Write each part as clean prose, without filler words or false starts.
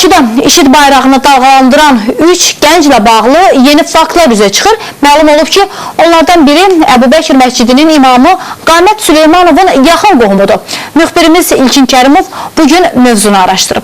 Bakıda IŞİD bayrağını dalğalandıran 3 gənclə bağlı yeni faktlar üzə çıxır. Məlum olub ki, onlardan biri Əbu Bəkir məscidinin imamı Qamət Süleymanovun yaxın qohumudur. Müxbirimiz İlkin Kərimov bugün mövzunu araşdırıb.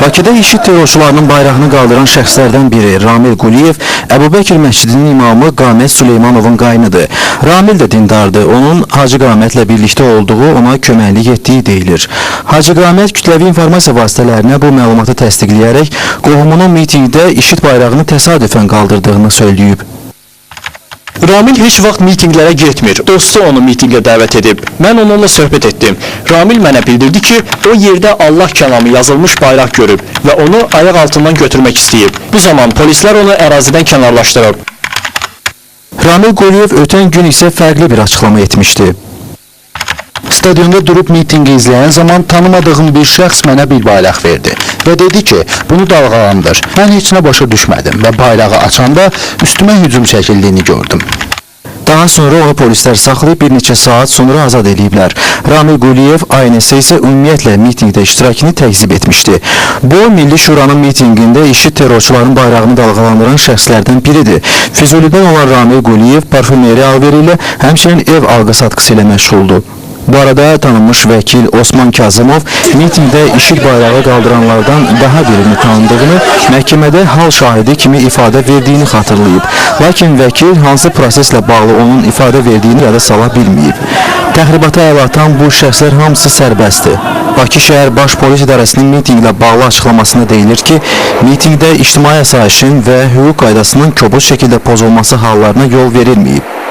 Bakıda IŞİD terrorçularının bayrağını qaldıran şəxslərdən biri Ramil Quliyev, Əbu Bəkir məscidinin imamı Qamət Süleymanovun qaynıdır. Ramil də dindardır. Onun Hacı Qamətlə birlikdə olduğu ona köməklik etdiyi deyilir. Hacı Qamət kütləvi informasiya vasitələrinə bu məlumatı təsdiqləyərək qohumunun mitingdə IŞİD bayrağını təsadüfən qaldırdığını söyləyib. Ramil heç vaxt mitinqlərə getmir. Dostu onu mitinqə dəvət edib. Mən onunla söhbət etdim. Ramil mənə bildirdi ki, o yerdə Allah kəlamı yazılmış bayraq görüb və onu ayaq altından götürmək istəyib. Bu zaman polislər onu ərazidən kənarlaşdırıb. Ramil Quliyev ötən gün isə fərqli bir açıqlama etmişdi. Stadionda durub mitinqi izləyən zaman tanımadığım bir şəxs mənə bir bayraq verdi və dedi ki, bunu dalğalandır. Mən heç nə başa düşmədim və bayrağı açanda üstümə hücum çəkildiyini gördüm. Daha sonra onu polislər saxlayıb bir neçə saat sonra azad ediblər. Ramil Quliyev aynısı isə ümumiyyətlə mitingdə iştirakını təkzib etmişdi. Bu, Milli Şuranın mitingində IŞİD terrorçuların bayrağını dalğalandıran şəxslərdən biridir. Füzulidən olan Ramil Quliyev parfümeri alveri ilə həmçinin ev alqı-satqısı ilə məşğuldur. Bu arada tanınmış vəkil Osman Kazımov mitingdə IŞİD bayrağı qaldıranlardan daha birini tanıdığını, məhkəmədə hal şahidi kimi ifadə verdiyini xatırlayıb. Lakin vəkil hansı proseslə bağlı onun ifadə verdiyini yada sala bilməyib. Təxribata əl atan bu şəxslər hamısı sərbəstdir. Bakı şəhər Baş Polis İdarəsinin mitinglə bağlı açıqlamasında deyilir ki, mitingdə ictimai asayişin və hüquq qaydasının kobud şəkildə pozulması hallarına yol verilməyib.